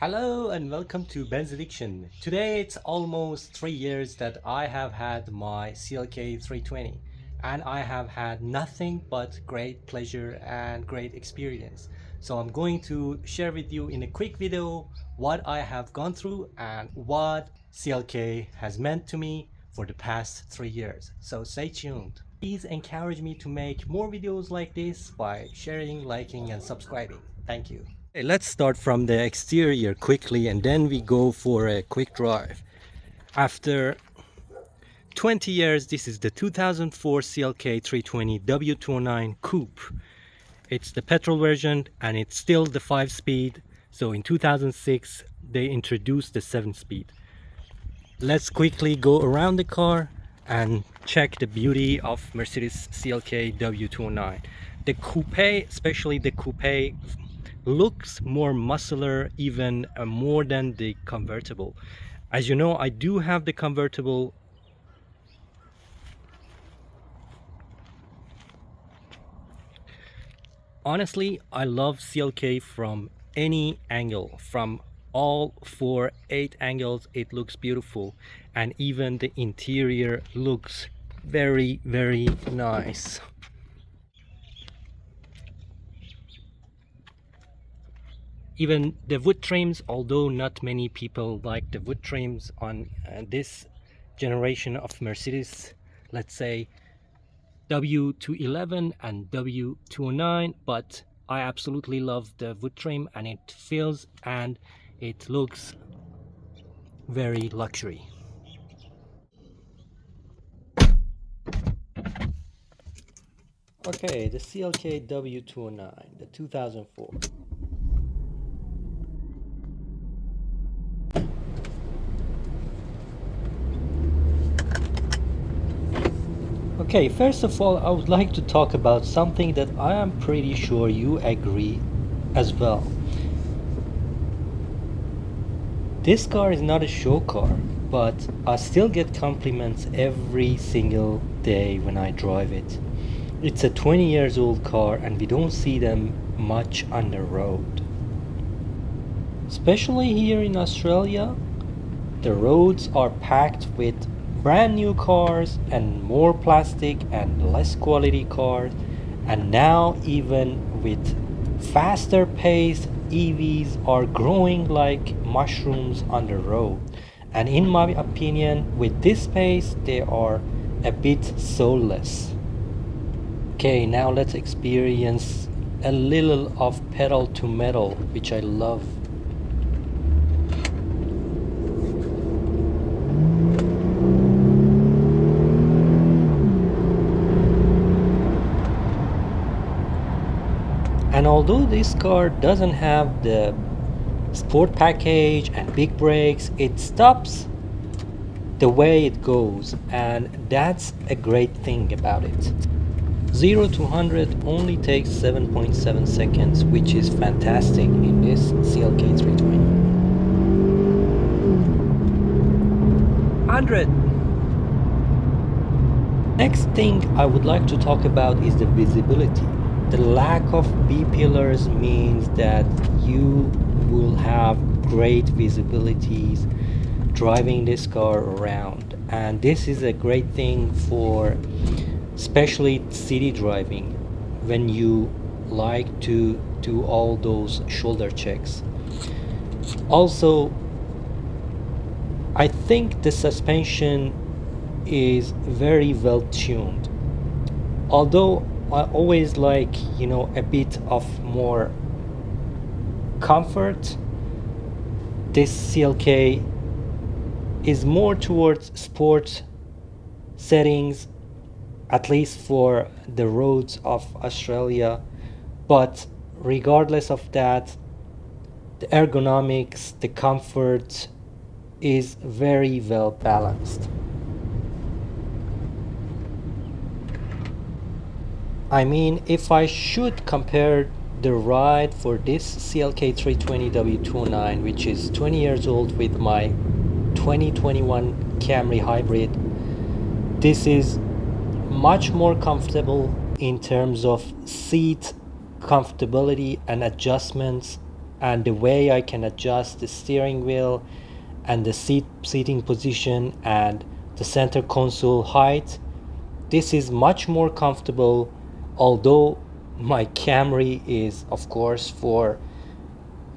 Hello and welcome to Benz Addiction. Today it's almost 3 years that I have had my CLK 320 and I have had nothing but great pleasure and great experience. So I'm going to share with you in a quick video what I have gone through and what CLK has meant to me for the past 3 years. So stay tuned. Please encourage me to make more videos like this by sharing, liking and subscribing. Thank you. Okay, let's start from the exterior quickly and then we go for a quick drive. After 20 years, this is the 2004 CLK 320 W209 Coupe. It's the petrol version and it's still the 5-speed. So in 2006, they introduced the 7-speed. Let's quickly go around the car and check the beauty of Mercedes CLK W209. The coupe, especially the coupe, looks more muscular, even more than the convertible. As you know, I do have the convertible. Honestly, I love CLK from any angle, from all 8 angles. It looks beautiful, and even the interior looks very nice. Even the wood trims, although not many people like the wood trims on this generation of Mercedes, let's say W211 and W209, but I absolutely love the wood trim and it feels and it looks very luxury. Okay, the CLK W209, the 2004. Okay, first of all, I would like to talk about something that I am pretty sure you agree as well. This car is not a show car, but I still get compliments every single day when I drive it. It's a 20 years old car and we don't see them much on the road. Especially here in Australia, the roads are packed with brand new cars and more plastic and less quality cars, and now even with faster paced EVs are growing like mushrooms on the road, and in my opinion with this pace they are a bit soulless. Okay, now let's experience a little of pedal to metal, which I love. And although this car doesn't have the sport package and big brakes, it stops the way it goes, and that's a great thing about it. 0 to 100 only takes 7.7 seconds, which is fantastic in this CLK 320. 100. Next thing I would like to talk about is the visibility. The lack of B-pillars means that you will have great visibilities driving this car around, and this is a great thing for especially city driving when you like to do all those shoulder checks. Also, I think the suspension is very well tuned, although I always like, a bit of more comfort. This CLK is more towards sport settings, at least for the roads of Australia, but regardless of that, the ergonomics, the comfort is very well balanced. I mean, if I should compare the ride for this CLK 320 W209, which is 20 years old, with my 2021 Camry Hybrid, this is much more comfortable in terms of seat comfortability and adjustments, and the way I can adjust the steering wheel and the seating position and the center console height, this is much more comfortable, although my Camry is of course for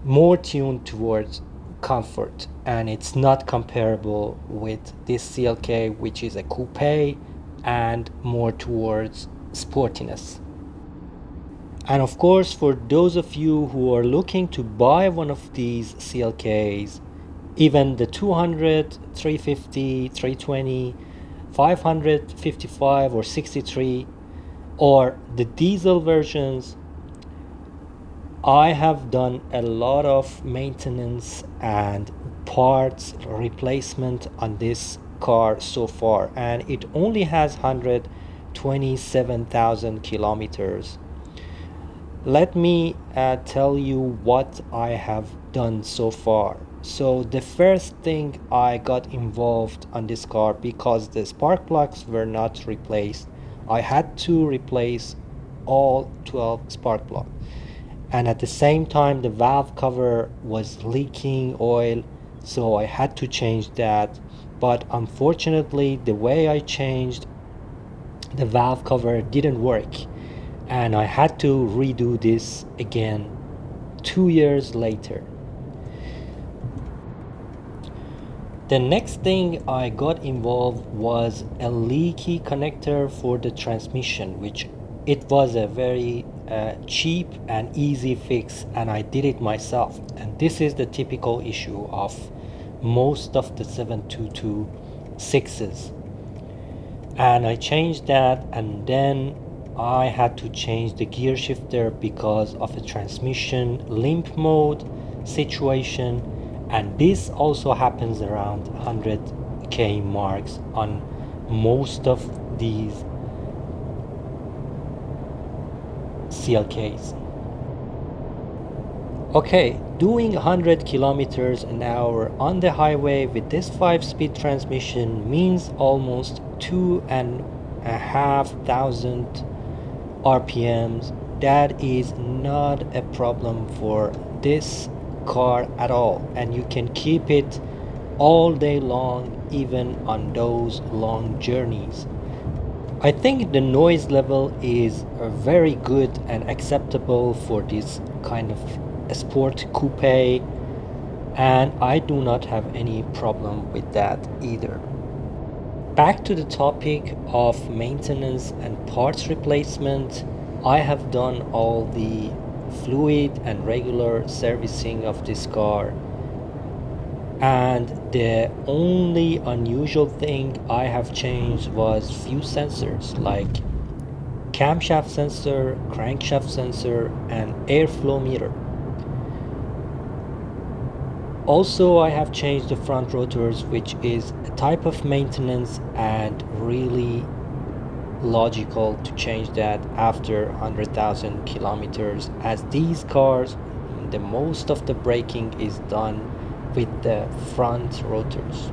more tuned towards comfort, and it's not comparable with this CLK, which is a coupe and more towards sportiness. And of course, for those of you who are looking to buy one of these CLKs, even the 200, 350, 320, 555 or 63, or the diesel versions, I have done a lot of maintenance and parts replacement on this car so far, and it only has 127,000 kilometers. Let me tell you what I have done so far. So the first thing, I got involved on this car because the spark plugs were not replaced. I had to replace all 12 spark plugs, and at the same time the valve cover was leaking oil, so I had to change that. But unfortunately, the way I changed the valve cover didn't work, and I had to redo this again 2 years later. The next thing I got involved was a leaky connector for the transmission, which it was a very cheap and easy fix, and I did it myself. And this is the typical issue of most of the 722-6s. And I changed that, and then I had to change the gear shifter because of a transmission limp mode situation, and this also happens around 100k marks on most of these CLKs. Okay, doing 100 kilometers an hour on the highway with this 5-speed transmission means almost 2,500 RPMs. That is not a problem for this car at all, and you can keep it all day long, even on those long journeys. I think the noise level is very good and acceptable for this kind of sport coupe, and I do not have any problem with that either. Back to the topic of maintenance and parts replacement, I have done all the fluid and regular servicing of this car, and the only unusual thing I have changed was few sensors like camshaft sensor, crankshaft sensor, and airflow meter. Also, I have changed the front rotors, which is a type of maintenance and really logical to change that after 100,000 kilometers, as these cars, the most of the braking is done with the front rotors.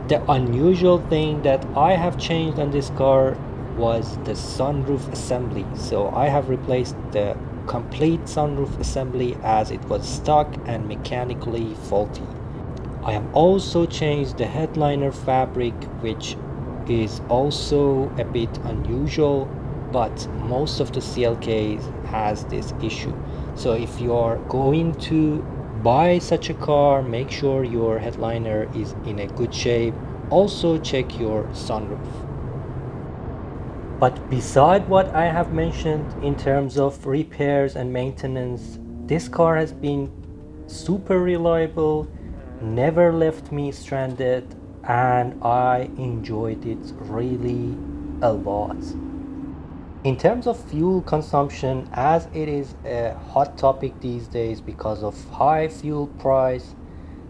The unusual thing that I have changed on this car was the sunroof assembly. So I have replaced the complete sunroof assembly as it was stuck and mechanically faulty. I have also changed the headliner fabric, which is also a bit unusual, but most of the CLKs has this issue. So if you are going to buy such a car, make sure your headliner is in a good shape. Also check your sunroof. But beside what I have mentioned in terms of repairs and maintenance, this car has been super reliable, never left me stranded, and I enjoyed it really a lot. In terms of fuel consumption, as it is a hot topic these days because of high fuel price,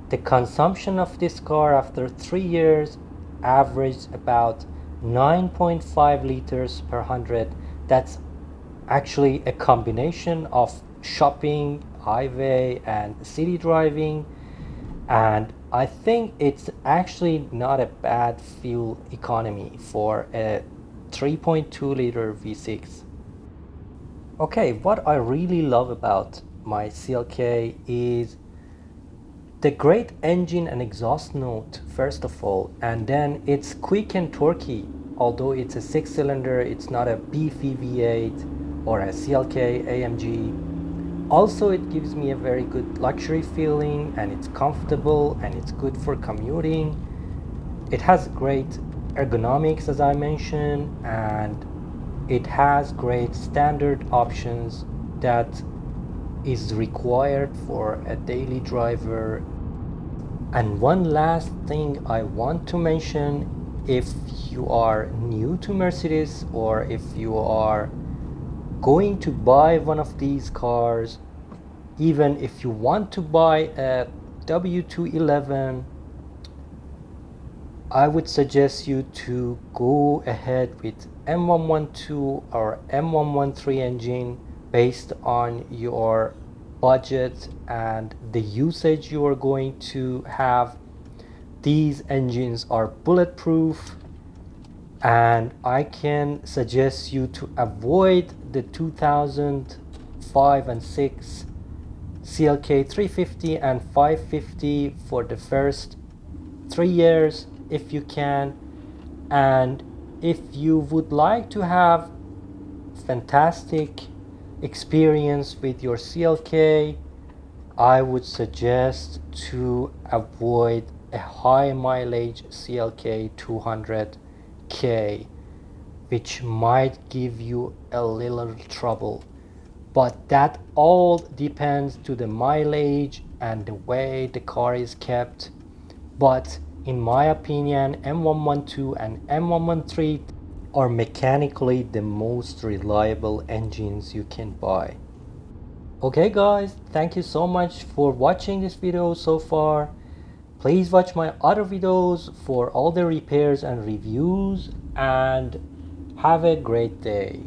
the consumption of this car after 3 years averaged about 9.5 liters per 100. That's actually a combination of shopping, highway, and city driving, and I think it's actually not a bad fuel economy for a 3.2 liter V6. Okay, what I really love about my CLK is the great engine and exhaust note, first of all, and then it's quick and torquey. Although it's a 6-cylinder, it's not a beefy V8 or a CLK AMG. Also, it gives me a very good luxury feeling, and it's comfortable and it's good for commuting. It has great ergonomics, as I mentioned, and it has great standard options that is required for a daily driver. And one last thing I want to mention, if you are new to Mercedes or if you are going to buy one of these cars, even if you want to buy a W211, I would suggest you to go ahead with M112 or M113 engine based on your budget and the usage you are going to have. These engines are bulletproof, and I can suggest you to avoid the 2005 and 6 CLK 350 and 550 for the first 3 years if you can. And if you would like to have fantastic experience with your CLK, I would suggest to avoid a high mileage CLK 200K, which might give you a little trouble. But that all depends to the mileage and the way the car is kept. But in my opinion, M112 and M113 are mechanically the most reliable engines you can buy. Okay guys, thank you so much for watching this video so far. Please watch my other videos for all the repairs and reviews, and have a great day.